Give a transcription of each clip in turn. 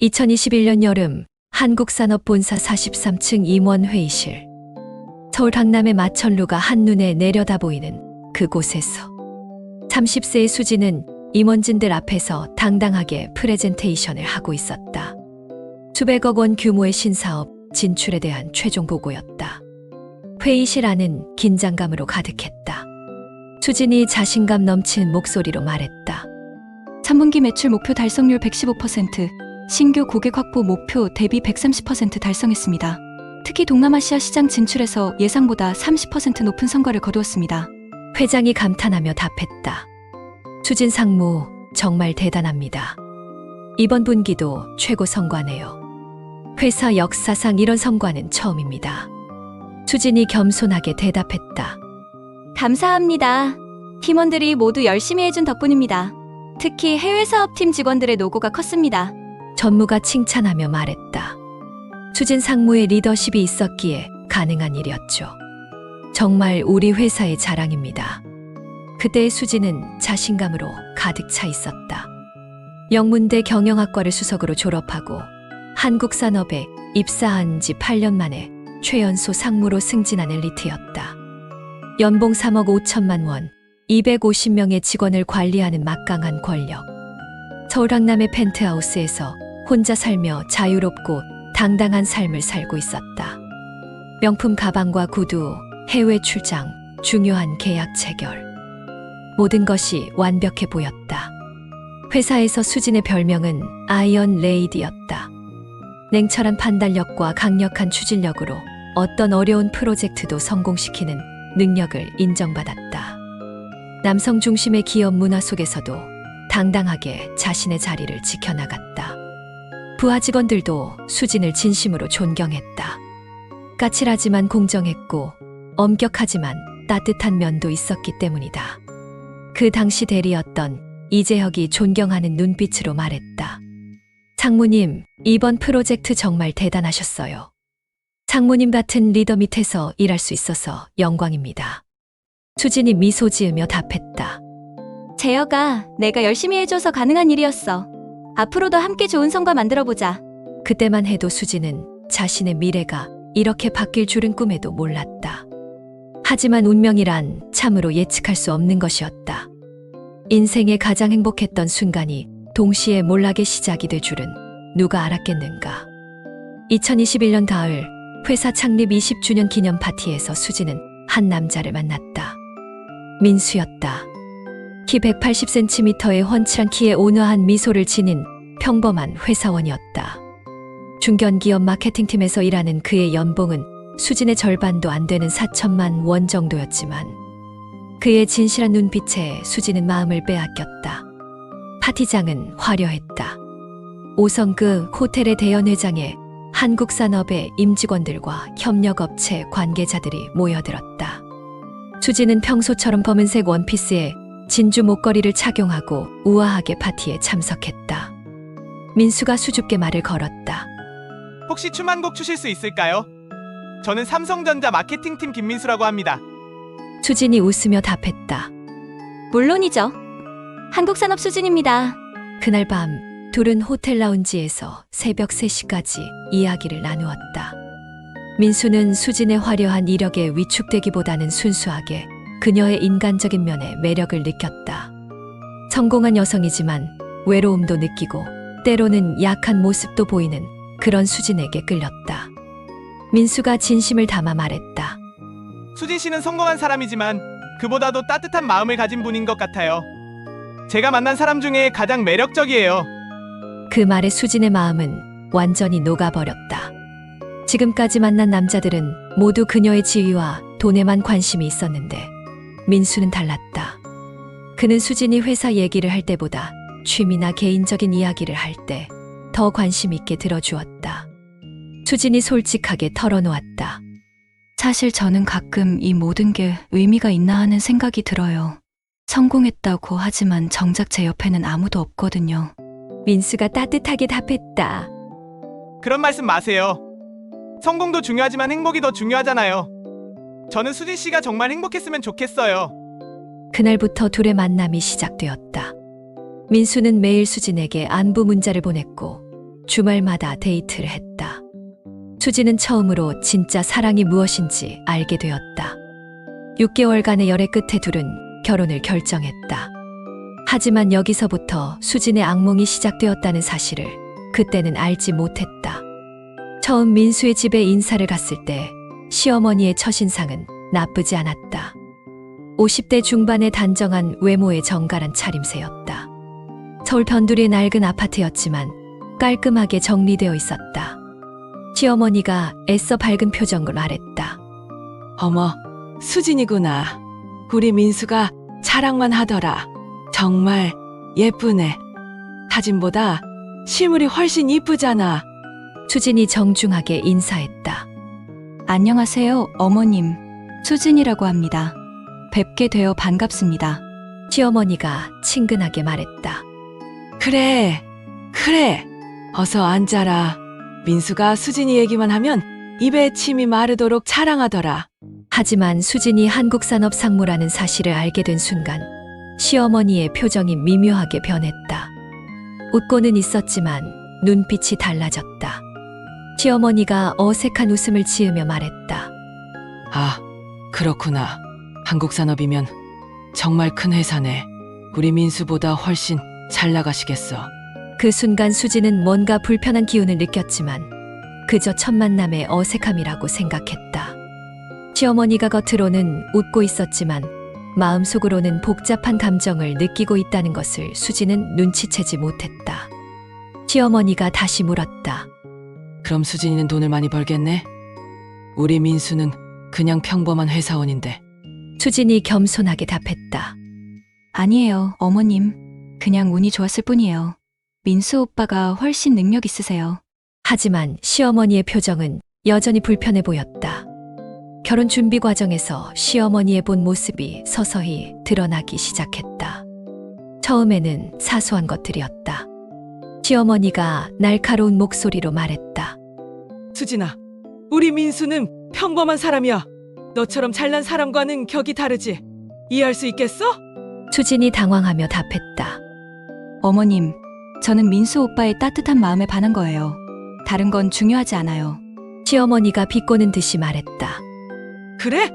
2021년 여름 한국산업본사 43층 임원회의실. 서울 강남의 마천루가 한눈에 내려다 보이는 그곳에서 30세의 수지는 임원진들 앞에서 당당하게 프레젠테이션을 하고 있었다. 수백억 원 규모의 신사업 진출에 대한 최종 보고였다. 회의실 안은 긴장감으로 가득했다. 수진이 자신감 넘치는 목소리로 말했다. 3분기 매출 목표 달성률 115%, 신규 고객 확보 목표 대비 130% 달성했습니다. 특히 동남아시아 시장 진출에서 예상보다 30% 높은 성과를 거두었습니다. 회장이 감탄하며 답했다. 수진 상무 정말 대단합니다. 이번 분기도 최고 성과네요. 회사 역사상 이런 성과는 처음입니다. 수진이 겸손하게 대답했다. 감사합니다. 팀원들이 모두 열심히 해준 덕분입니다. 특히 해외 사업팀 직원들의 노고가 컸습니다. 전무가 칭찬하며 말했다. 수진 상무의 리더십이 있었기에 가능한 일이었죠. 정말 우리 회사의 자랑입니다. 그때의 수진은 자신감으로 가득 차 있었다. 영문대 경영학과를 수석으로 졸업하고 한국산업에 입사한 지 8년 만에 최연소 상무로 승진한 엘리트였다. 연봉 3억 5천만 원, 250명의 직원을 관리하는 막강한 권력. 서울 강남의 펜트하우스에서 혼자 살며 자유롭고 당당한 삶을 살고 있었다. 명품 가방과 구두, 해외 출장, 중요한 계약 체결. 모든 것이 완벽해 보였다. 회사에서 수진의 별명은 아이언 레이디였다. 냉철한 판단력과 강력한 추진력으로 어떤 어려운 프로젝트도 성공시키는 능력을 인정받았다. 남성 중심의 기업 문화 속에서도 당당하게 자신의 자리를 지켜나갔다. 부하 직원들도 수진을 진심으로 존경했다. 까칠하지만 공정했고 엄격하지만 따뜻한 면도 있었기 때문이다. 그 당시 대리였던 이재혁이 존경하는 눈빛으로 말했다. 상무님, 이번 프로젝트 정말 대단하셨어요. 상무님 같은 리더 밑에서 일할 수 있어서 영광입니다. 수진이 미소 지으며 답했다. 재혁아, 내가 열심히 해줘서 가능한 일이었어. 앞으로도 함께 좋은 성과 만들어보자. 그때만 해도 수진은 자신의 미래가 이렇게 바뀔 줄은 꿈에도 몰랐다. 하지만 운명이란 참으로 예측할 수 없는 것이었다. 인생의 가장 행복했던 순간이 동시에 몰락의 시작이 될 줄은 누가 알았겠는가. 2021년 가을 회사 창립 20주년 기념 파티에서 수진은 한 남자를 만났다. 민수였다. 키 180cm의 훤칠한 키에 온화한 미소를 지닌 평범한 회사원이었다. 중견기업 마케팅팀에서 일하는 그의 연봉은 수진의 절반도 안 되는 4천만 원 정도였지만 그의 진실한 눈빛에 수진은 마음을 빼앗겼다. 파티장은 화려했다. 5성급 호텔의 대연회장에 한국산업의 임직원들과 협력업체 관계자들이 모여들었다. 수진은 평소처럼 검은색 원피스에 진주 목걸이를 착용하고 우아하게 파티에 참석했다. 민수가 수줍게 말을 걸었다. 혹시 춤 한 곡 추실 수 있을까요? 저는 삼성전자 마케팅팀 김민수라고 합니다. 수진이 웃으며 답했다. 물론이죠. 한국산업 수진입니다. 그날 밤 둘은 호텔 라운지에서 새벽 3시까지 이야기를 나누었다. 민수는 수진의 화려한 이력에 위축되기보다는 순수하게 그녀의 인간적인 면에 매력을 느꼈다. 성공한 여성이지만 외로움도 느끼고 때로는 약한 모습도 보이는 그런 수진에게 끌렸다. 민수가 진심을 담아 말했다. 수진 씨는 성공한 사람이지만 그보다도 따뜻한 마음을 가진 분인 것 같아요. 제가 만난 사람 중에 가장 매력적이에요. 그 말에 수진의 마음은 완전히 녹아버렸다. 지금까지 만난 남자들은 모두 그녀의 지위와 돈에만 관심이 있었는데 민수는 달랐다. 그는 수진이 회사 얘기를 할 때보다 취미나 개인적인 이야기를 할 때 더 관심 있게 들어주었다. 수진이 솔직하게 털어놓았다. 사실 저는 가끔 이 모든 게 의미가 있나 하는 생각이 들어요. 성공했다고 하지만 정작 제 옆에는 아무도 없거든요. 민수가 따뜻하게 답했다. 그런 말씀 마세요. 성공도 중요하지만 행복이 더 중요하잖아요. 저는 수진 씨가 정말 행복했으면 좋겠어요. 그날부터 둘의 만남이 시작되었다. 민수는 매일 수진에게 안부 문자를 보냈고 주말마다 데이트를 했다. 수지는 처음으로 진짜 사랑이 무엇인지 알게 되었다. 6개월간의 열애 끝에 둘은 결혼을 결정했다. 하지만 여기서부터 수진의 악몽이 시작되었다는 사실을 그때는 알지 못했다. 처음 민수의 집에 인사를 갔을 때 시어머니의 첫인상은 나쁘지 않았다. 50대 중반의 단정한 외모의 정갈한 차림새였다. 서울 변두리의 낡은 아파트였지만 깔끔하게 정리되어 있었다. 시어머니가 애써 밝은 표정으로 말했다. 어머, 수진이구나. 우리 민수가 자랑만 하더라. 정말 예쁘네. 사진보다 실물이 훨씬 이쁘잖아. 수진이 정중하게 인사했다. 안녕하세요, 어머님. 수진이라고 합니다. 뵙게 되어 반갑습니다. 시어머니가 친근하게 말했다. 그래. 어서 앉아라. 민수가 수진이 얘기만 하면 입에 침이 마르도록 자랑하더라. 하지만 수진이 한국산업 상무라는 사실을 알게 된 순간 시어머니의 표정이 미묘하게 변했다. 웃고는 있었지만 눈빛이 달라졌다. 시어머니가 어색한 웃음을 지으며 말했다. 아, 그렇구나. 한국 산업이면 정말 큰 회사네. 우리 민수보다 훨씬 잘 나가시겠어. 그 순간 수지는 뭔가 불편한 기운을 느꼈지만 그저 첫 만남의 어색함이라고 생각했다. 시어머니가 겉으로는 웃고 있었지만 마음속으로는 복잡한 감정을 느끼고 있다는 것을 수지는 눈치채지 못했다. 시어머니가 다시 물었다. 그럼 수진이는 돈을 많이 벌겠네? 우리 민수는 그냥 평범한 회사원인데. 수진이 겸손하게 답했다. 아니에요, 어머님. 그냥 운이 좋았을 뿐이에요. 민수 오빠가 훨씬 능력 있으세요. 하지만 시어머니의 표정은 여전히 불편해 보였다. 결혼 준비 과정에서 시어머니의 본 모습이 서서히 드러나기 시작했다. 처음에는 사소한 것들이었다. 시어머니가 날카로운 목소리로 말했다. 수진아, 우리 민수는 평범한 사람이야. 너처럼 잘난 사람과는 격이 다르지. 이해할 수 있겠어? 수진이 당황하며 답했다. 어머님, 저는 민수 오빠의 따뜻한 마음에 반한 거예요. 다른 건 중요하지 않아요. 시어머니가 비꼬는 듯이 말했다. 그래?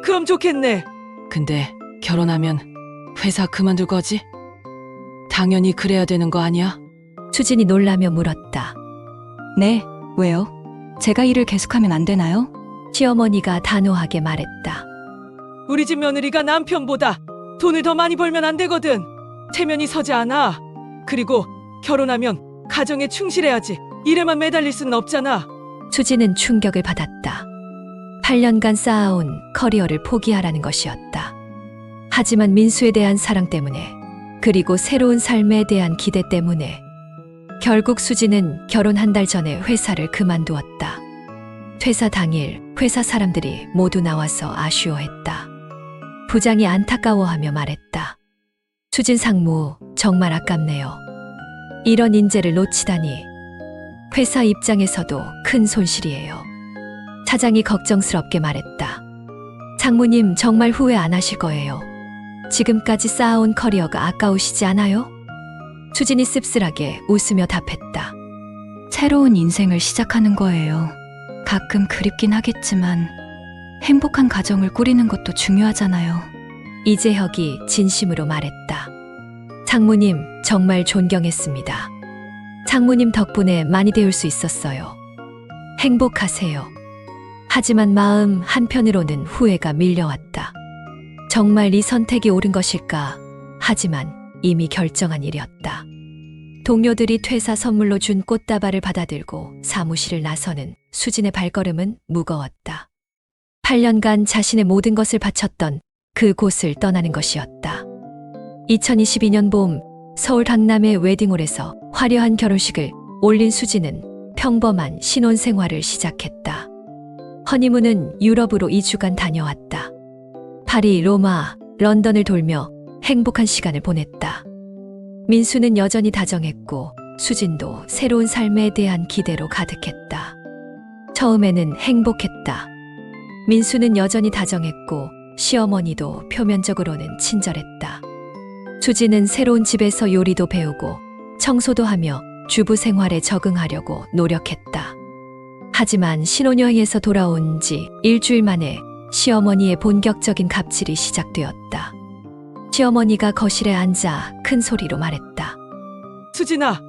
그럼 좋겠네. 근데 결혼하면 회사 그만둘 거지? 당연히 그래야 되는 거 아니야? 수진이 놀라며 물었다. 네, 왜요? 제가 일을 계속하면 안 되나요? 시어머니가 단호하게 말했다. 우리 집 며느리가 남편보다 돈을 더 많이 벌면 안 되거든. 체면이 서지 않아. 그리고 결혼하면 가정에 충실해야지. 일에만 매달릴 수는 없잖아. 수지는 충격을 받았다. 8년간 쌓아온 커리어를 포기하라는 것이었다. 하지만 민수에 대한 사랑 때문에, 그리고 새로운 삶에 대한 기대 때문에 결국 수지는 결혼 한 달 전에 회사를 그만두었다. 퇴사 당일 회사 사람들이 모두 나와서 아쉬워했다. 부장이 안타까워하며 말했다. 수진 상무, 정말 아깝네요. 이런 인재를 놓치다니. 회사 입장에서도 큰 손실이에요. 차장이 걱정스럽게 말했다. 상무님, 정말 후회 안 하실 거예요. 지금까지 쌓아온 커리어가 아까우시지 않아요? 수진이 씁쓸하게 웃으며 답했다. 새로운 인생을 시작하는 거예요. 가끔 그립긴 하겠지만 행복한 가정을 꾸리는 것도 중요하잖아요. 이재혁이 진심으로 말했다. 상무님, 정말 존경했습니다. 상무님 덕분에 많이 배울 수 있었어요. 행복하세요. 하지만 마음 한편으로는 후회가 밀려왔다. 정말 이 선택이 옳은 것일까? 하지만 이미 결정한 일이었다. 동료들이 퇴사 선물로 준 꽃다발을 받아들고 사무실을 나서는 수진의 발걸음은 무거웠다. 8년간 자신의 모든 것을 바쳤던 그 곳을 떠나는 것이었다. 2022년 봄 서울 강남의 웨딩홀에서 화려한 결혼식을 올린 수지는 평범한 신혼생활을 시작했다. 허니문은 유럽으로 2주간 다녀왔다. 파리, 로마, 런던을 돌며 행복한 시간을 보냈다. 민수는 여전히 다정했고 수진도 새로운 삶에 대한 기대로 가득했다. 처음에는 행복했다. 민수는 여전히 다정했고 시어머니도 표면적으로는 친절했다. 수지는 새로운 집에서 요리도 배우고 청소도 하며 주부 생활에 적응하려고 노력했다. 하지만 신혼여행에서 돌아온 지 일주일 만에 시어머니의 본격적인 갑질이 시작되었다. 시어머니가 거실에 앉아 큰 소리로 말했다. 수진아,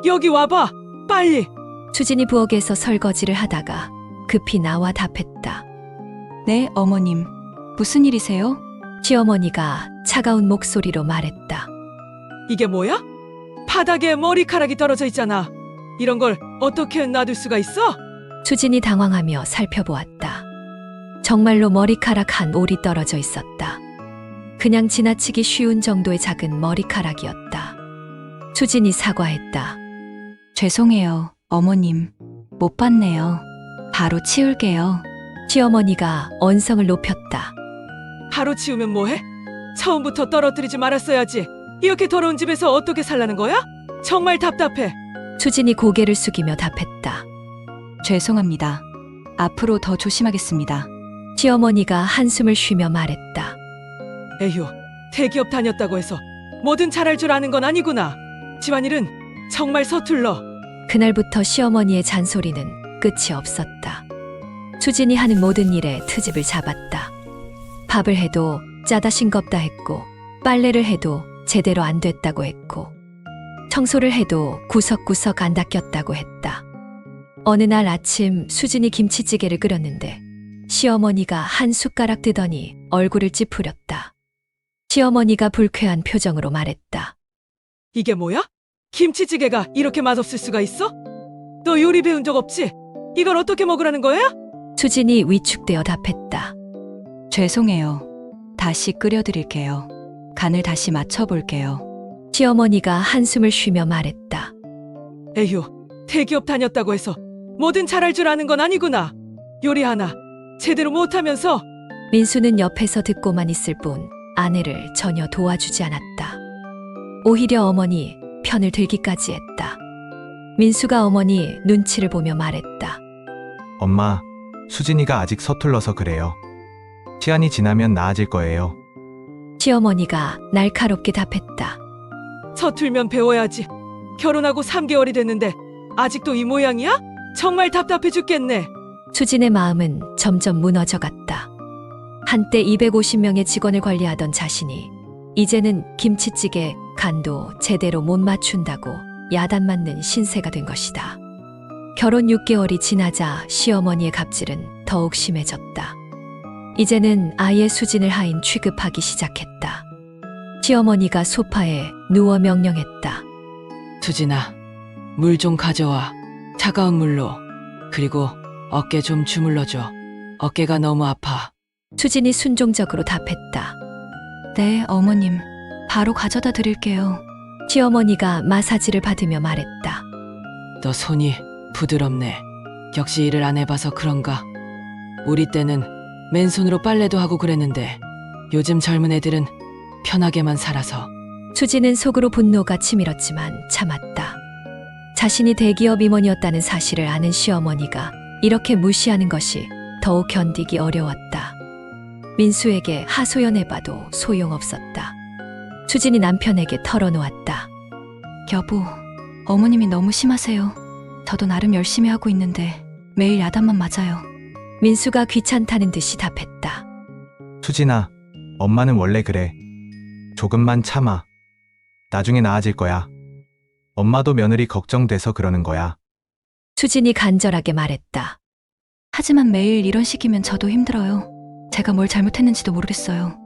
여기 와봐. 빨리. 수진이 부엌에서 설거지를 하다가 급히 나와 답했다. 네, 어머님. 무슨 일이세요? 시어머니가 차가운 목소리로 말했다. 이게 뭐야? 바닥에 머리카락이 떨어져 있잖아. 이런 걸 어떻게 놔둘 수가 있어? 수진이 당황하며 살펴보았다. 정말로 머리카락 한 올이 떨어져 있었다. 그냥 지나치기 쉬운 정도의 작은 머리카락이었다. 수진이 사과했다. 죄송해요, 어머님. 못 봤네요. 바로 치울게요. 시어머니가 언성을 높였다. 바로 치우면 뭐해? 처음부터 떨어뜨리지 말았어야지. 이렇게 더러운 집에서 어떻게 살라는 거야? 정말 답답해. 수진이 고개를 숙이며 답했다. 죄송합니다. 앞으로 더 조심하겠습니다. 시어머니가 한숨을 쉬며 말했다. 에휴, 대기업 다녔다고 해서 뭐든 잘할 줄 아는 건 아니구나. 집안일은 정말 서툴러. 그날부터 시어머니의 잔소리는 끝이 없었다. 수진이 하는 모든 일에 트집을 잡았다. 밥을 해도 짜다 싱겁다 했고, 빨래를 해도 제대로 안 됐다고 했고, 청소를 해도 구석구석 안 닦였다고 했다. 어느 날 아침 수진이 김치찌개를 끓였는데 시어머니가 한 숟가락 뜨더니 얼굴을 찌푸렸다. 시어머니가 불쾌한 표정으로 말했다. 이게 뭐야? 김치찌개가 이렇게 맛없을 수가 있어? 너 요리 배운 적 없지? 이걸 어떻게 먹으라는 거야? 수진이 위축되어 답했다. 죄송해요. 다시 끓여드릴게요. 간을 다시 맞춰볼게요. 시어머니가 한숨을 쉬며 말했다. 에휴, 대기업 다녔다고 해서 뭐든 잘할 줄 아는 건 아니구나. 요리 하나 제대로 못하면서. 민수는 옆에서 듣고만 있을 뿐 아내를 전혀 도와주지 않았다. 오히려 어머니 편을 들기까지 했다. 민수가 어머니 눈치를 보며 말했다. 엄마, 수진이가 아직 서툴러서 그래요. 시간이 지나면 나아질 거예요. 시어머니가 날카롭게 답했다. 서툴면 배워야지. 결혼하고 3개월이 됐는데 아직도 이 모양이야? 정말 답답해 죽겠네. 수진의 마음은 점점 무너져 갔다. 한때 250명의 직원을 관리하던 자신이 이제는 김치찌개 간도 제대로 못 맞춘다고 야단 맞는 신세가 된 것이다. 결혼 6개월이 지나자 시어머니의 갑질은 더욱 심해졌다. 이제는 아예 수진을 하인 취급하기 시작했다. 시어머니가 소파에 누워 명령했다. 수진아, 물 좀 가져와. 차가운 물로. 그리고 어깨 좀 주물러줘. 어깨가 너무 아파. 수진이 순종적으로 답했다. 네, 어머님. 바로 가져다 드릴게요. 시어머니가 마사지를 받으며 말했다. 너 손이 부드럽네. 역시 일을 안 해봐서 그런가? 우리 때는 맨손으로 빨래도 하고 그랬는데 요즘 젊은 애들은 편하게만 살아서. 수진은 속으로 분노가 치밀었지만 참았다. 자신이 대기업 임원이었다는 사실을 아는 시어머니가 이렇게 무시하는 것이 더욱 견디기 어려웠다. 민수에게 하소연해봐도 소용없었다. 수진이 남편에게 털어놓았다. 여보, 어머님이 너무 심하세요. 저도 나름 열심히 하고 있는데 매일 야단만 맞아요. 민수가 귀찮다는 듯이 답했다. 수진아, 엄마는 원래 그래. 조금만 참아. 나중에 나아질 거야. 엄마도 며느리 걱정돼서 그러는 거야. 수진이 간절하게 말했다. 하지만 매일 이런 식이면 저도 힘들어요. 제가 뭘 잘못했는지도 모르겠어요.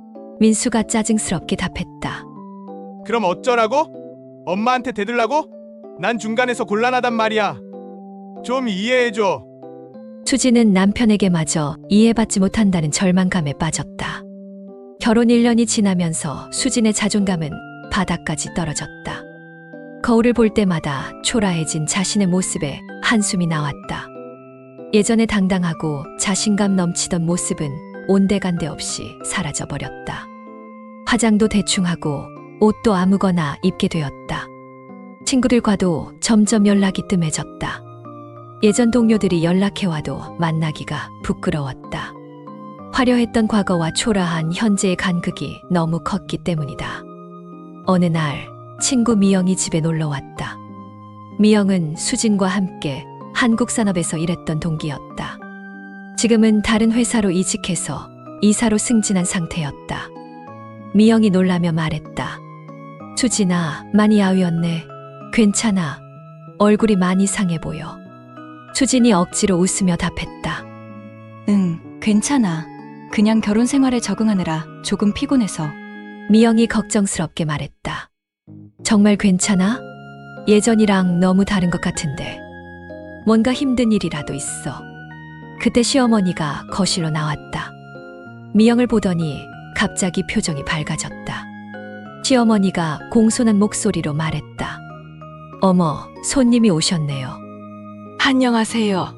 민수가 짜증스럽게 답했다. 그럼 어쩌라고? 엄마한테 대들라고? 난 중간에서 곤란하단 말이야. 좀 이해해줘. 수진은 남편에게 마저 이해받지 못한다는 절망감에 빠졌다. 결혼 1년이 지나면서 수진의 자존감은 바닥까지 떨어졌다. 거울을 볼 때마다 초라해진 자신의 모습에 한숨이 나왔다. 예전에 당당하고 자신감 넘치던 모습은 온데간데 없이 사라져버렸다. 화장도 대충 하고 옷도 아무거나 입게 되었다. 친구들과도 점점 연락이 뜸해졌다. 예전 동료들이 연락해와도 만나기가 부끄러웠다. 화려했던 과거와 초라한 현재의 간극이 너무 컸기 때문이다. 어느 날 친구 미영이 집에 놀러 왔다. 미영은 수진과 함께 한국산업에서 일했던 동기였다. 지금은 다른 회사로 이직해서 이사로 승진한 상태였다. 미영이 놀라며 말했다. 수진아, 많이 야위었네. 괜찮아. 얼굴이 많이 상해 보여. 수진이 억지로 웃으며 답했다. 응, 괜찮아. 그냥 결혼 생활에 적응하느라 조금 피곤해서. 미영이 걱정스럽게 말했다. 정말 괜찮아? 예전이랑 너무 다른 것 같은데. 뭔가 힘든 일이라도 있어. 그때 시어머니가 거실로 나왔다. 미영을 보더니 갑자기 표정이 밝아졌다. 시어머니가 공손한 목소리로 말했다. 어머, 손님이 오셨네요. 안녕하세요.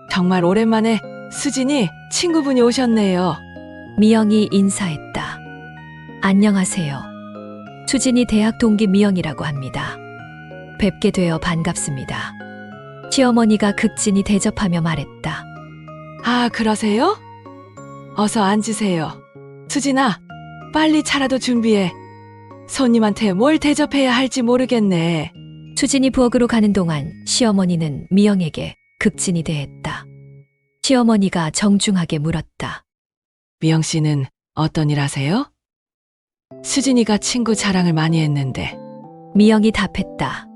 정말 오랜만에 수진이 친구분이 오셨네요. 미영이 인사했다. 안녕하세요. 수진이 대학 동기 미영이라고 합니다. 뵙게 되어 반갑습니다. 시어머니가 극진히 대접하며 말했다. 아, 그러세요? 어서 앉으세요. 수진아, 빨리 차라도 준비해. 손님한테 뭘 대접해야 할지 모르겠네. 수진이 부엌으로 가는 동안 시어머니는 미영에게 극진히 대했다. 시어머니가 정중하게 물었다. 미영 씨는 어떤 일 하세요? 수진이가 친구 자랑을 많이 했는데. 미영이 답했다.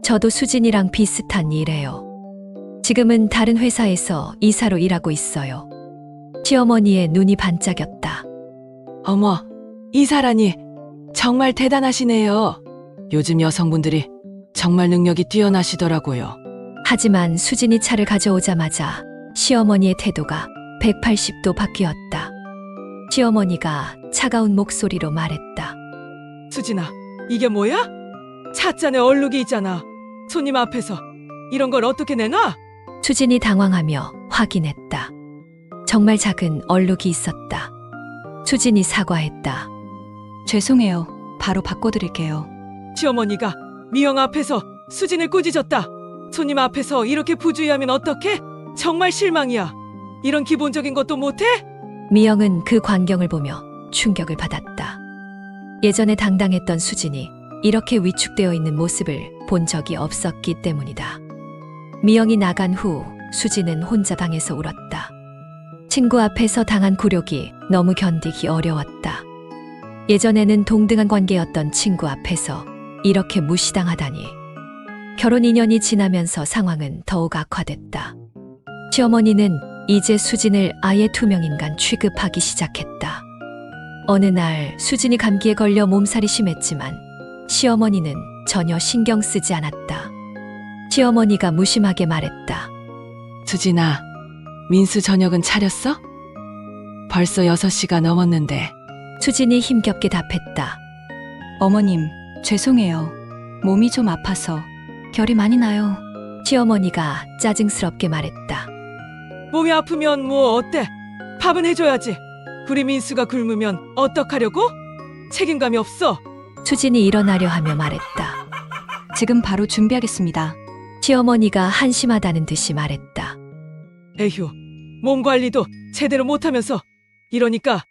저도 수진이랑 비슷한 일해요. 지금은 다른 회사에서 이사로 일하고 있어요. 시어머니의 눈이 반짝였다. 어머, 이사라니 정말 대단하시네요. 요즘 여성분들이 정말 능력이 뛰어나시더라고요. 하지만 수진이 차를 가져오자마자 시어머니의 태도가 180도 바뀌었다. 시어머니가 차가운 목소리로 말했다. 수진아, 이게 뭐야? 찻잔에 얼룩이 있잖아. 손님 앞에서 이런 걸 어떻게 내놔? 수진이 당황하며 확인했다. 정말 작은 얼룩이 있었다. 수진이 사과했다. 죄송해요. 바로 바꿔드릴게요. 시어머니가 미영 앞에서 수진을 꾸짖었다. 손님 앞에서 이렇게 부주의하면 어떡해? 정말 실망이야. 이런 기본적인 것도 못해? 미영은 그 광경을 보며 충격을 받았다. 예전에 당당했던 수진이 이렇게 위축되어 있는 모습을 본 적이 없었기 때문이다. 미영이 나간 후 수진은 혼자 방에서 울었다. 친구 앞에서 당한 굴욕이 너무 견디기 어려웠다. 예전에는 동등한 관계였던 친구 앞에서 이렇게 무시당하다니. 결혼 2년이 지나면서 상황은 더욱 악화됐다. 시어머니는 이제 수진을 아예 투명인간 취급하기 시작했다. 어느 날 수진이 감기에 걸려 몸살이 심했지만 시어머니는 전혀 신경 쓰지 않았다. 시어머니가 무심하게 말했다. 수진아, 민수 저녁은 차렸어? 벌써 6시가 넘었는데. 수진이 힘겹게 답했다. 어머님, 죄송해요. 몸이 좀 아파서 결이 많이 나요. 시어머니가 짜증스럽게 말했다. 몸이 아프면 뭐 어때? 밥은 해줘야지. 우리 민수가 굶으면 어떡하려고? 책임감이 없어. 수진이 일어나려 하며 말했다. 지금 바로 준비하겠습니다. 시어머니가 한심하다는 듯이 말했다. 에휴, 몸 관리도 제대로 못하면서 이러니까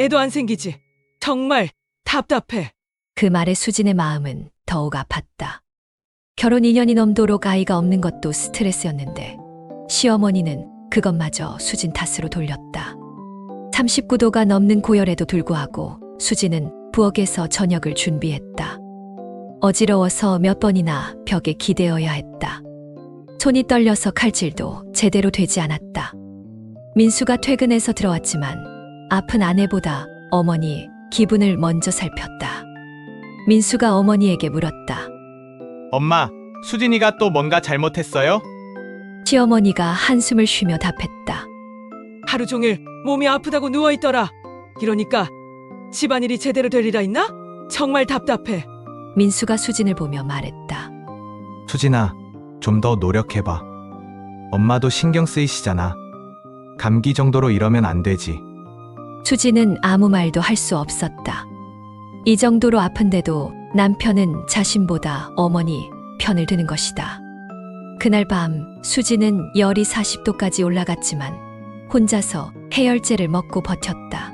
애도 안 생기지. 정말 답답해. 그 말에 수진의 마음은 더욱 아팠다. 결혼 2년이 넘도록 아이가 없는 것도 스트레스였는데 시어머니는 그것마저 수진 탓으로 돌렸다. 39도가 넘는 고열에도 불구하고 수진은 부엌에서 저녁을 준비했다. 어지러워서 몇 번이나 벽에 기대어야 했다. 손이 떨려서 칼질도 제대로 되지 않았다. 민수가 퇴근해서 들어왔지만 아픈 아내보다 어머니 기분을 먼저 살폈다. 민수가 어머니에게 물었다. 엄마, 수진이가 또 뭔가 잘못했어요? 시어머니가 한숨을 쉬며 답했다. 하루 종일 몸이 아프다고 누워있더라. 이러니까 집안일이 제대로 될 리라 있나? 정말 답답해. 민수가 수진을 보며 말했다. 수진아, 좀 더 노력해봐. 엄마도 신경 쓰이시잖아. 감기 정도로 이러면 안 되지. 수진은 아무 말도 할 수 없었다. 이 정도로 아픈데도 남편은 자신보다 어머니 편을 드는 것이다. 그날 밤 수진은 열이 40도까지 올라갔지만 혼자서 해열제를 먹고 버텼다.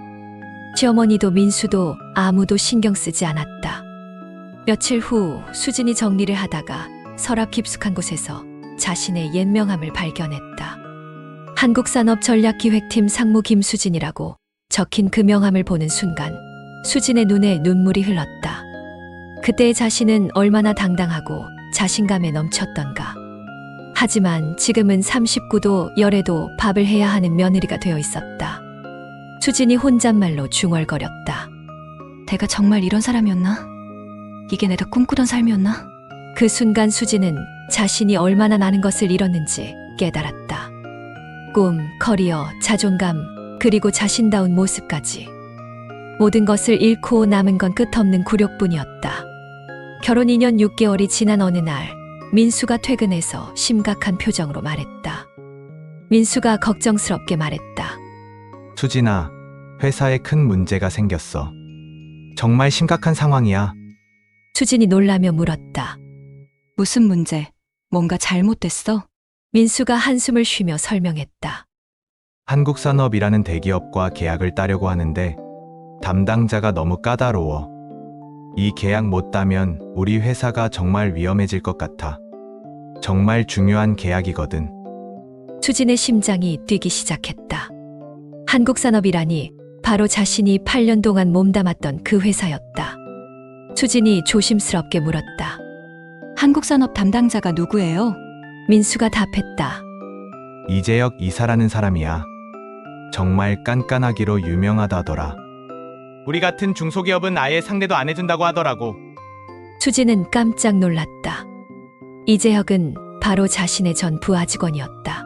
시어머니도 민수도 아무도 신경 쓰지 않았다. 며칠 후 수진이 정리를 하다가 서랍 깊숙한 곳에서 자신의 옛 명함을 발견했다. 한국산업전략기획팀 상무 김수진이라고 적힌 그 명함을 보는 순간 수진의 눈에 눈물이 흘렀다. 그때의 자신은 얼마나 당당하고 자신감에 넘쳤던가. 하지만 지금은 39도 열에도 밥을 해야 하는 며느리가 되어 있었다. 수진이 혼잣말로 중얼거렸다. 내가 정말 이런 사람이었나? 이게 내가 꿈꾸던 삶이었나? 그 순간 수진은 자신이 얼마나 많은 것을 잃었는지 깨달았다. 꿈, 커리어, 자존감, 그리고 자신다운 모습까지. 모든 것을 잃고 남은 건 끝없는 굴욕뿐이었다. 결혼 2년 6개월이 지난 어느 날 민수가 퇴근해서 심각한 표정으로 말했다. 민수가 걱정스럽게 말했다. 수진아, 회사에 큰 문제가 생겼어. 정말 심각한 상황이야. 수진이 놀라며 물었다. 무슨 문제? 뭔가 잘못됐어? 민수가 한숨을 쉬며 설명했다. 한국산업이라는 대기업과 계약을 따려고 하는데 담당자가 너무 까다로워. 이 계약 못 따면 우리 회사가 정말 위험해질 것 같아. 정말 중요한 계약이거든. 수진의 심장이 뛰기 시작했다. 한국산업이라니 바로 자신이 8년 동안 몸담았던 그 회사였다. 수진이 조심스럽게 물었다. 한국산업 담당자가 누구예요? 민수가 답했다. 이재혁 이사라는 사람이야. 정말 깐깐하기로 유명하다더라. 우리 같은 중소기업은 아예 상대도 안 해준다고 하더라고. 수진은 깜짝 놀랐다. 이재혁은 바로 자신의 전 부하 직원이었다.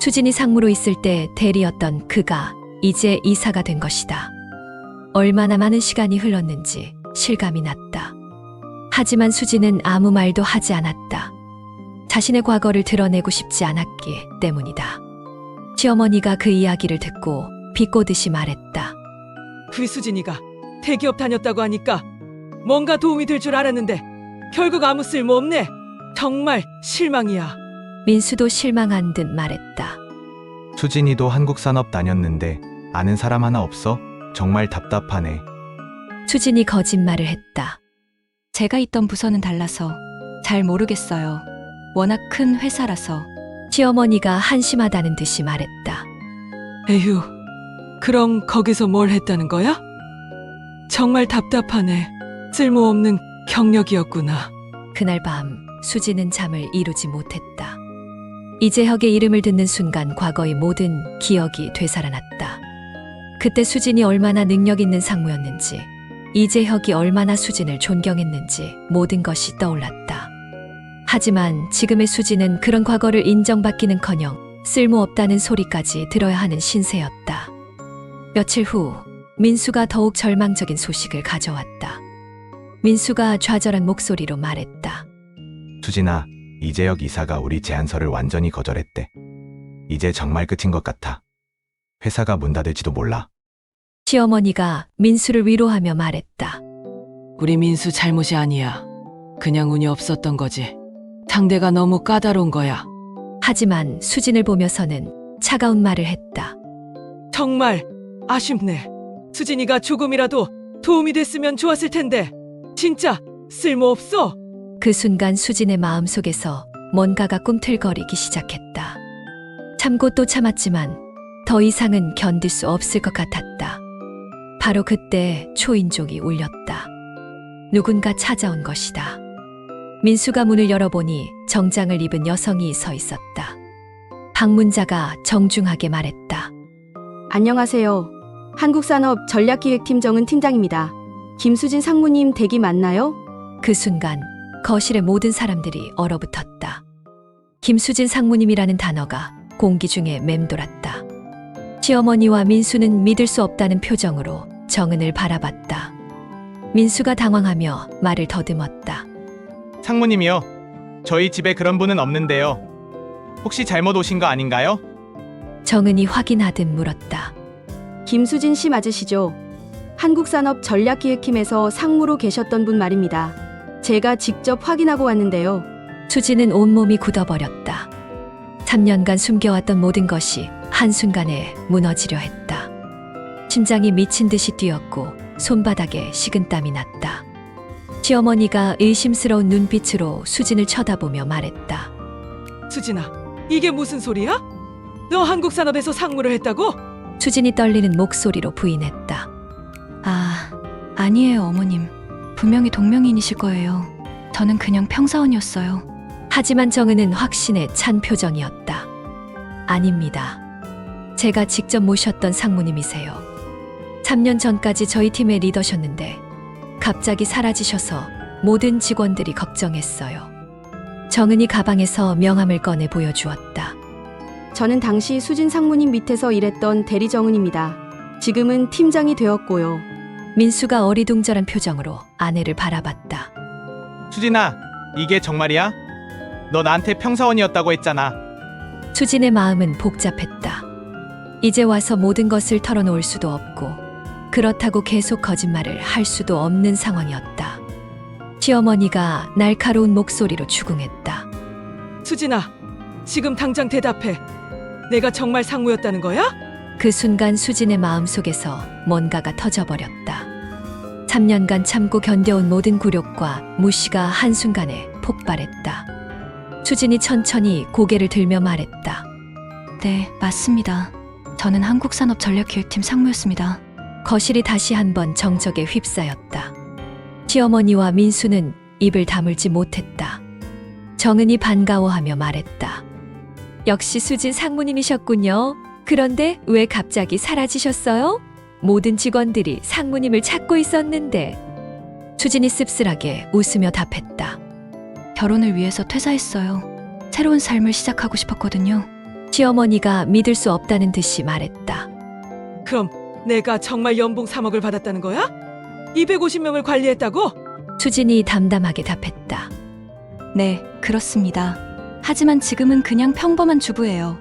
수진이 상무로 있을 때 대리였던 그가 이제 이사가 된 것이다. 얼마나 많은 시간이 흘렀는지 실감이 났다. 하지만 수진은 아무 말도 하지 않았다. 자신의 과거를 드러내고 싶지 않았기 때문이다. 시어머니가 그 이야기를 듣고 비꼬듯이 말했다. 그 수진이가 대기업 다녔다고 하니까 뭔가 도움이 될 줄 알았는데 결국 아무 쓸모 없네. 정말 실망이야. 민수도 실망한 듯 말했다. 수진이도 한국산업 다녔는데 아는 사람 하나 없어? 정말 답답하네. 수진이 거짓말을 했다. 제가 있던 부서는 달라서 잘 모르겠어요. 워낙 큰 회사라서. 시어머니가 한심하다는 듯이 말했다. 에휴, 그럼 거기서 뭘 했다는 거야? 정말 답답하네. 쓸모없는 경력이었구나. 그날 밤 수지는 잠을 이루지 못했다. 이재혁의 이름을 듣는 순간 과거의 모든 기억이 되살아났다. 그때 수진이 얼마나 능력 있는 상무였는지, 이재혁이 얼마나 수진을 존경했는지 모든 것이 떠올랐다. 하지만 지금의 수진은 그런 과거를 인정받기는커녕 쓸모없다는 소리까지 들어야 하는 신세였다. 며칠 후 민수가 더욱 절망적인 소식을 가져왔다. 민수가 좌절한 목소리로 말했다. 수진아, 이재혁 이사가 우리 제안서를 완전히 거절했대. 이제 정말 끝인 것 같아. 회사가 문 닫을지도 몰라. 시어머니가 민수를 위로하며 말했다. 우리 민수 잘못이 아니야. 그냥 운이 없었던 거지. 상대가 너무 까다로운 거야. 하지만 수진을 보며서는 차가운 말을 했다. 정말 아쉽네. 수진이가 조금이라도 도움이 됐으면 좋았을 텐데. 진짜 쓸모없어. 그 순간 수진의 마음속에서 뭔가가 꿈틀거리기 시작했다. 참고 또 참았지만 더 이상은 견딜 수 없을 것 같았다. 바로 그때 초인종이 울렸다. 누군가 찾아온 것이다. 민수가 문을 열어보니 정장을 입은 여성이 서 있었다. 방문자가 정중하게 말했다. 안녕하세요. 한국산업 전략기획팀 정은 팀장입니다. 김수진 상무님 댁이 맞나요? 그 순간 거실의 모든 사람들이 얼어붙었다. 김수진 상무님이라는 단어가 공기 중에 맴돌았다. 시어머니와 민수는 믿을 수 없다는 표정으로 정은을 바라봤다. 민수가 당황하며 말을 더듬었다. 상무님이요. 저희 집에 그런 분은 없는데요. 혹시 잘못 오신 거 아닌가요? 정은이 확인하듯 물었다. 김수진 씨 맞으시죠? 한국산업 전략기획팀에서 상무로 계셨던 분 말입니다. 제가 직접 확인하고 왔는데요. 수진은 온몸이 굳어버렸다. 3년간 숨겨왔던 모든 것이 한순간에 무너지려 했다. 심장이 미친 듯이 뛰었고 손바닥에 식은땀이 났다. 시어머니가 의심스러운 눈빛으로 수진을 쳐다보며 말했다. 수진아, 이게 무슨 소리야? 너 한국산업에서 상무를 했다고? 수진이 떨리는 목소리로 부인했다. 아, 아니에요, 어머님. 분명히 동명이인이실 거예요. 저는 그냥 평사원이었어요. 하지만 정은은 확신에 찬 표정이었다. 아닙니다. 제가 직접 모셨던 상무님이세요. 3년 전까지 저희 팀의 리더셨는데 갑자기 사라지셔서 모든 직원들이 걱정했어요. 정은이 가방에서 명함을 꺼내 보여주었다. 저는 당시 수진 상무님 밑에서 일했던 대리 정은입니다. 지금은 팀장이 되었고요. 민수가 어리둥절한 표정으로 아내를 바라봤다. 수진아, 이게 정말이야? 너 나한테 평사원이었다고 했잖아. 수진의 마음은 복잡했다. 이제 와서 모든 것을 털어놓을 수도 없고 그렇다고 계속 거짓말을 할 수도 없는 상황이었다. 시어머니가 날카로운 목소리로 추궁했다. 수진아, 지금 당장 대답해. 내가 정말 상무였다는 거야? 그 순간 수진의 마음속에서 뭔가가 터져버렸다. 3년간 참고 견뎌온 모든 굴욕과 무시가 한순간에 폭발했다. 수진이 천천히 고개를 들며 말했다. 네, 맞습니다. 저는 한국산업전략기획팀 상무였습니다. 거실이 다시 한번 정적에 휩싸였다. 시어머니와 민수는 입을 다물지 못했다. 정은이 반가워하며 말했다. 역시 수진 상무님이셨군요. 그런데 왜 갑자기 사라지셨어요? 모든 직원들이 상무님을 찾고 있었는데. 수진이 씁쓸하게 웃으며 답했다. 결혼을 위해서 퇴사했어요. 새로운 삶을 시작하고 싶었거든요. 시어머니가 믿을 수 없다는 듯이 말했다. 그럼 내가 정말 연봉 3억을 받았다는 거야? 250명을 관리했다고? 수진이 담담하게 답했다. 네, 그렇습니다. 하지만 지금은 그냥 평범한 주부예요.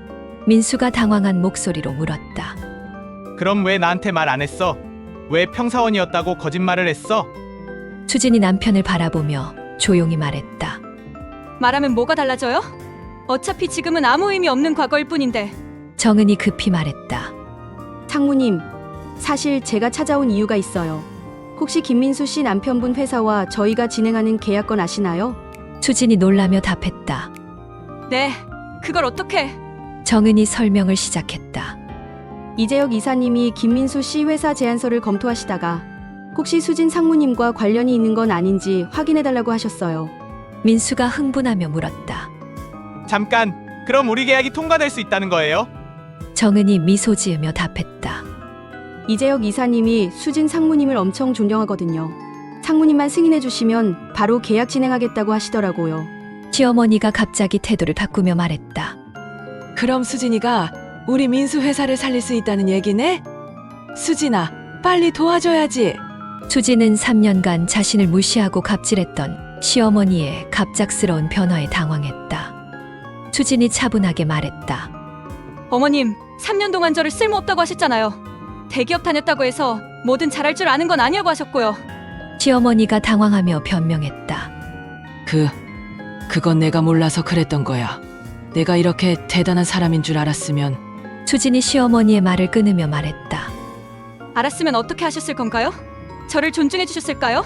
민수가 당황한 목소리로 물었다. 그럼 왜 나한테 말 안 했어? 왜 평사원이었다고 거짓말을 했어? 수진이 남편을 바라보며 조용히 말했다. 말하면 뭐가 달라져요? 어차피 지금은 아무 의미 없는 과거일 뿐인데. 정은이 급히 말했다. 상무님, 사실 제가 찾아온 이유가 있어요. 혹시 김민수 씨 남편분 회사와 저희가 진행하는 계약건 아시나요? 수진이 놀라며 답했다. 네, 그걸 어떻게? 정은이 설명을 시작했다. 이재혁 이사님이 김민수 씨 회사 제안서를 검토하시다가 혹시 수진 상무님과 관련이 있는 건 아닌지 확인해달라고 하셨어요. 민수가 흥분하며 물었다. 잠깐, 그럼 우리 계약이 통과될 수 있다는 거예요? 정은이 미소 지으며 답했다. 이재혁 이사님이 수진 상무님을 엄청 존경하거든요. 상무님만 승인해 주시면 바로 계약 진행하겠다고 하시더라고요. 시어머니가 갑자기 태도를 바꾸며 말했다. 그럼 수진이가 우리 민수 회사를 살릴 수 있다는 얘기네? 수진아, 빨리 도와줘야지. 수진은 3년간 자신을 무시하고 갑질했던 시어머니의 갑작스러운 변화에 당황했다. 수진이 차분하게 말했다. 어머님, 3년 동안 저를 쓸모없다고 하셨잖아요. 대기업 다녔다고 해서 뭐든 잘할 줄 아는 건 아니라고 하셨고요. 시어머니가 당황하며 변명했다. 그건 내가 몰라서 그랬던 거야. 내가 이렇게 대단한 사람인 줄 알았으면. 수진이 시어머니의 말을 끊으며 말했다. 알았으면 어떻게 하셨을 건가요? 저를 존중해 주셨을까요?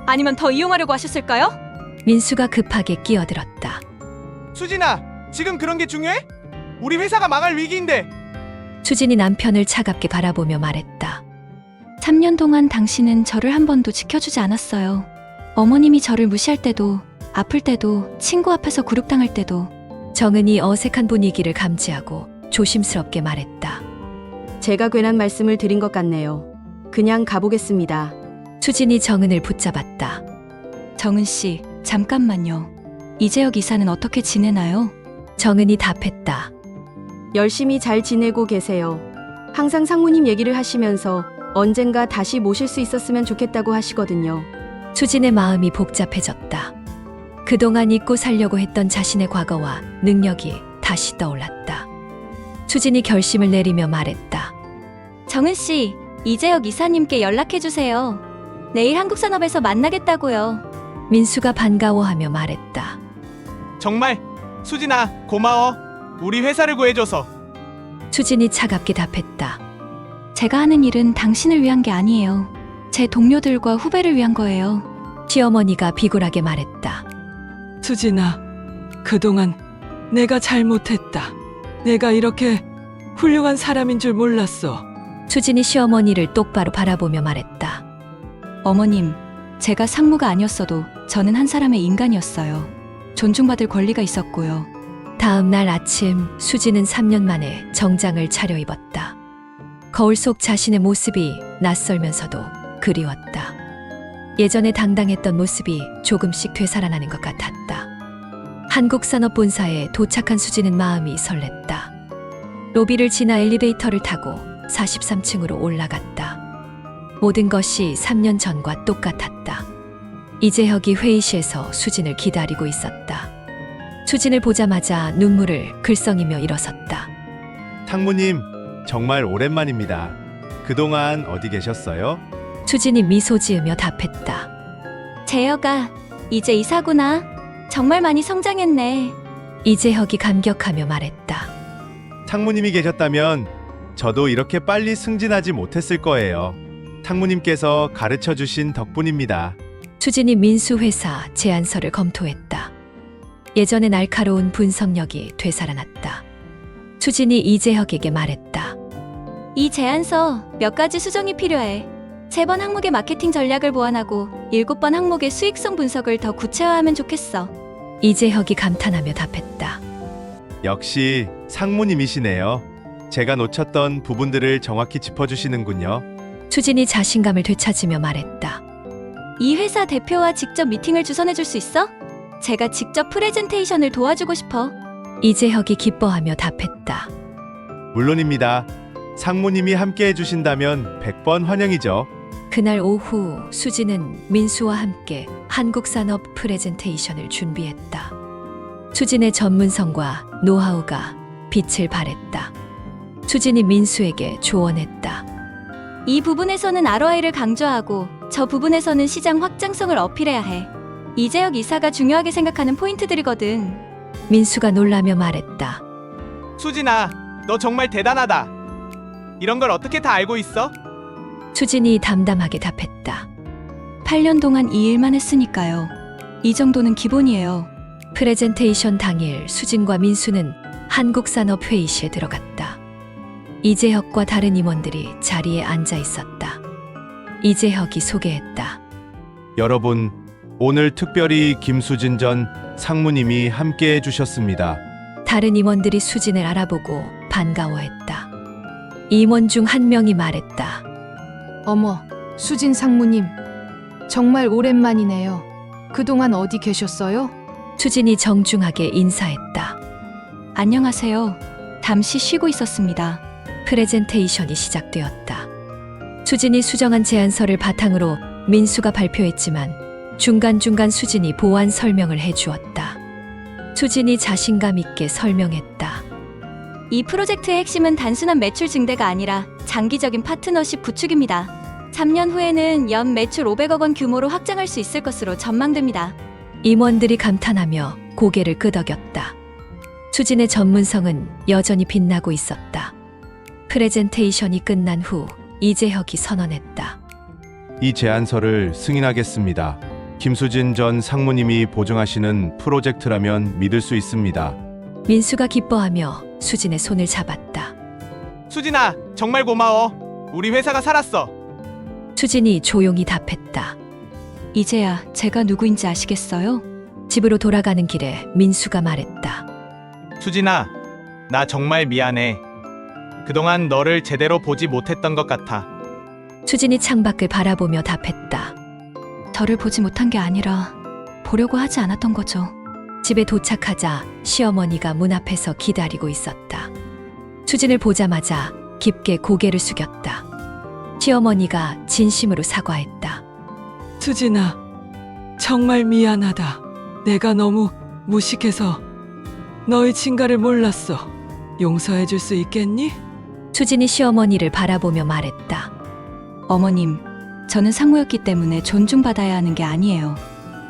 아니면 더 이용하려고 하셨을까요? 민수가 급하게 끼어들었다. 수진아, 지금 그런 게 중요해? 우리 회사가 망할 위기인데. 수진이 남편을 차갑게 바라보며 말했다. 3년 동안 당신은 저를 한 번도 지켜주지 않았어요. 어머님이 저를 무시할 때도, 아플 때도, 친구 앞에서 굴욕당할 때도. 정은이 어색한 분위기를 감지하고 조심스럽게 말했다. 제가 괜한 말씀을 드린 것 같네요. 그냥 가보겠습니다. 수진이 정은을 붙잡았다. 정은 씨, 잠깐만요. 이재혁 이사는 어떻게 지내나요? 정은이 답했다. 열심히 잘 지내고 계세요. 항상 상무님 얘기를 하시면서 언젠가 다시 모실 수 있었으면 좋겠다고 하시거든요. 수진의 마음이 복잡해졌다. 그동안 잊고 살려고 했던 자신의 과거와 능력이 다시 떠올랐다. 수진이 결심을 내리며 말했다. 정은 씨, 이재혁 이사님께 연락해 주세요. 내일 한국산업에서 만나겠다고요. 민수가 반가워하며 말했다. 정말, 수진아, 고마워. 우리 회사를 구해줘서. 수진이 차갑게 답했다. 제가 하는 일은 당신을 위한 게 아니에요. 제 동료들과 후배를 위한 거예요. 시어머니가 비굴하게 말했다. 수진아, 그동안 내가 잘못했다. 내가 이렇게 훌륭한 사람인 줄 몰랐어. 수진이 시어머니를 똑바로 바라보며 말했다. 어머님, 제가 상무가 아니었어도 저는 한 사람의 인간이었어요. 존중받을 권리가 있었고요. 다음 날 아침 수지는 3년 만에 정장을 차려입었다. 거울 속 자신의 모습이 낯설면서도 그리웠다. 예전에 당당했던 모습이 조금씩 되살아나는 것 같았다. 한국산업본사에 도착한 수지는 마음이 설렜다. 로비를 지나 엘리베이터를 타고 43층으로 올라갔다. 모든 것이 3년 전과 똑같았다. 이재혁이 회의실에서 수진을 기다리고 있었다. 수진을 보자마자 눈물을 글썽이며 일어섰다. 상무님, 정말 오랜만입니다. 그동안 어디 계셨어요? 수진이 미소 지으며 답했다. 재혁아, 이제 이사구나. 정말 많이 성장했네. 이재혁이 감격하며 말했다. 상무님이 계셨다면 저도 이렇게 빨리 승진하지 못했을 거예요. 상무님께서 가르쳐 주신 덕분입니다. 수진이 민수 회사 제안서를 검토했다. 예전의 날카로운 분석력이 되살아났다. 수진이 이재혁에게 말했다. 이 제안서 몇 가지 수정이 필요해. 3번 항목의 마케팅 전략을 보완하고 7번 항목의 수익성 분석을 더 구체화하면 좋겠어. 이재혁이 감탄하며 답했다. 역시 상무님이시네요. 제가 놓쳤던 부분들을 정확히 짚어주시는군요. 수진이 자신감을 되찾으며 말했다. 이 회사 대표와 직접 미팅을 주선해 줄 수 있어? 제가 직접 프레젠테이션을 도와주고 싶어. 이재혁이 기뻐하며 답했다. 물론입니다. 상무님이 함께 해주신다면 100번 환영이죠. 그날 오후 수진은 민수와 함께 한국산업 프레젠테이션을 준비했다. 수진의 전문성과 노하우가 빛을 발했다. 수진이 민수에게 조언했다. 이 부분에서는 ROI를 강조하고 저 부분에서는 시장 확장성을 어필해야 해. 이재혁 이사가 중요하게 생각하는 포인트들이거든. 민수가 놀라며 말했다. 수진아, 너 정말 대단하다. 이런 걸 어떻게 다 알고 있어? 수진이 담담하게 답했다. 8년 동안 이 일만 했으니까요. 이 정도는 기본이에요. 프레젠테이션 당일 수진과 민수는 한국산업 회의실에 들어갔다. 이재혁과 다른 임원들이 자리에 앉아 있었다. 이재혁이 소개했다. 여러분, 오늘 특별히 김수진 전 상무님이 함께 해주셨습니다. 다른 임원들이 수진을 알아보고 반가워했다. 임원 중 한 명이 말했다. 어머, 수진 상무님. 정말 오랜만이네요. 그동안 어디 계셨어요? 수진이 정중하게 인사했다. 안녕하세요. 잠시 쉬고 있었습니다. 프레젠테이션이 시작되었다. 수진이 수정한 제안서를 바탕으로 민수가 발표했지만 중간중간 수진이 보완 설명을 해주었다. 수진이 자신감 있게 설명했다. 이 프로젝트의 핵심은 단순한 매출 증대가 아니라 장기적인 파트너십 구축입니다. 3년 후에는 연 매출 500억 원 규모로 확장할 수 있을 것으로 전망됩니다. 임원들이 감탄하며 고개를 끄덕였다. 수진의 전문성은 여전히 빛나고 있었다. 프레젠테이션이 끝난 후 이재혁이 선언했다. 이 제안서를 승인하겠습니다. 김수진 전 상무님이 보증하시는 프로젝트라면 믿을 수 있습니다. 민수가 기뻐하며 수진의 손을 잡았다. 수진아, 정말 고마워. 우리 회사가 살았어. 수진이 조용히 답했다. 이제야 제가 누구인지 아시겠어요? 집으로 돌아가는 길에 민수가 말했다. 수진아, 나 정말 미안해. 그동안 너를 제대로 보지 못했던 것 같아. 수진이 창밖을 바라보며 답했다. 저를 보지 못한 게 아니라 보려고 하지 않았던 거죠. 집에 도착하자 시어머니가 문 앞에서 기다리고 있었다. 수진을 보자마자 깊게 고개를 숙였다. 시어머니가 진심으로 사과했다. 수진아, 정말 미안하다. 내가 너무 무식해서 너의 진가를 몰랐어. 용서해 줄 수 있겠니? 수진이 시어머니를 바라보며 말했다. 어머님, 저는 상무였기 때문에 존중받아야 하는 게 아니에요.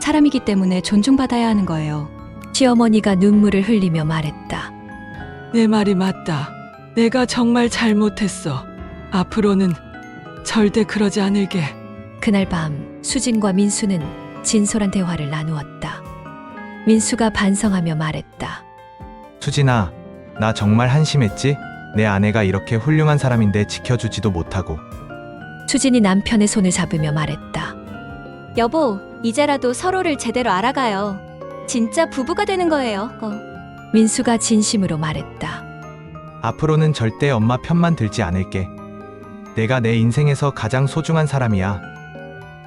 사람이기 때문에 존중받아야 하는 거예요. 시어머니가 눈물을 흘리며 말했다. 내 말이 맞다. 내가 정말 잘못했어. 앞으로는 절대 그러지 않을게. 그날 밤 수진과 민수는 진솔한 대화를 나누었다. 민수가 반성하며 말했다. 수진아, 나 정말 한심했지? 내 아내가 이렇게 훌륭한 사람인데 지켜주지도 못하고. 수진이 남편의 손을 잡으며 말했다. 여보, 이제라도 서로를 제대로 알아가요. 진짜 부부가 되는 거예요. 민수가 진심으로 말했다. 앞으로는 절대 엄마 편만 들지 않을게. 내가 내 인생에서 가장 소중한 사람이야.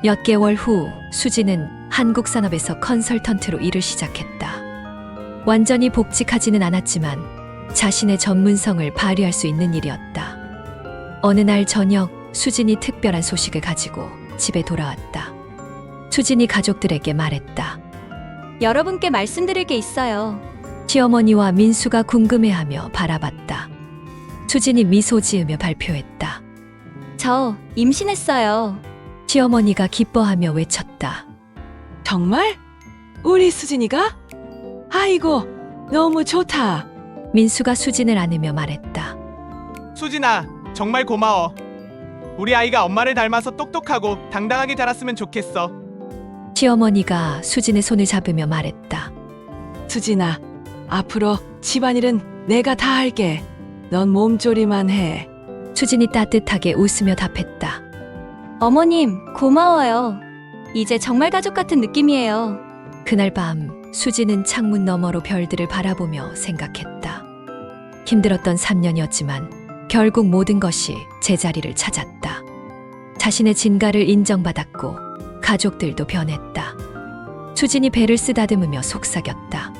몇 개월 후 수지는 한국산업에서 컨설턴트로 일을 시작했다. 완전히 복직하지는 않았지만 자신의 전문성을 발휘할 수 있는 일이었다. 어느 날 저녁 수진이 특별한 소식을 가지고 집에 돌아왔다. 수진이 가족들에게 말했다. 여러분께 말씀드릴 게 있어요. 시어머니와 민수가 궁금해하며 바라봤다. 수진이 미소 지으며 발표했다. 저 임신했어요. 시어머니가 기뻐하며 외쳤다. 정말? 우리 수진이가? 아이고, 너무 좋다. 민수가 수진을 안으며 말했다. 수진아, 정말 고마워. 우리 아이가 엄마를 닮아서 똑똑하고 당당하게 자랐으면 좋겠어. 시어머니가 수진의 손을 잡으며 말했다. 수진아, 앞으로 집안일은 내가 다 할게. 넌 몸조리만 해. 수진이 따뜻하게 웃으며 답했다. 어머님, 고마워요. 이제 정말 가족 같은 느낌이에요. 그날 밤 수진은 창문 너머로 별들을 바라보며 생각했다. 힘들었던 3년이었지만 결국 모든 것이 제자리를 찾았다. 자신의 진가를 인정받았고 가족들도 변했다. 수진이 배를 쓰다듬으며 속삭였다.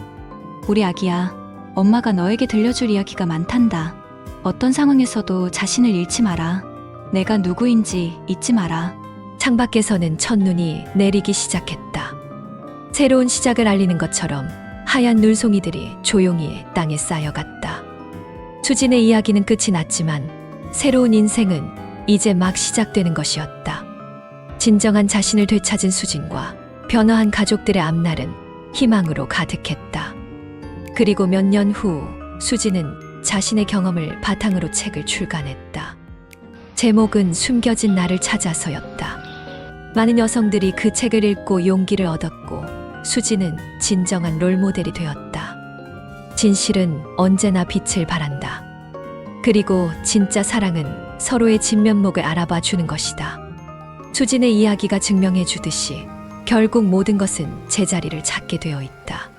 우리 아기야, 엄마가 너에게 들려줄 이야기가 많단다. 어떤 상황에서도 자신을 잃지 마라. 내가 누구인지 잊지 마라. 창밖에서는 첫눈이 내리기 시작했다. 새로운 시작을 알리는 것처럼 하얀 눈송이들이 조용히 땅에 쌓여갔다. 수진의 이야기는 끝이 났지만 새로운 인생은 이제 막 시작되는 것이었다. 진정한 자신을 되찾은 수진과 변화한 가족들의 앞날은 희망으로 가득했다. 그리고 몇 년 후 수진은 자신의 경험을 바탕으로 책을 출간했다. 제목은 숨겨진 나를 찾아서였다. 많은 여성들이 그 책을 읽고 용기를 얻었고 수진은 진정한 롤모델이 되었다. 진실은 언제나 빛을 발한다. 그리고 진짜 사랑은 서로의 진면목을 알아봐 주는 것이다. 수진의 이야기가 증명해 주듯이 결국 모든 것은 제자리를 찾게 되어 있다.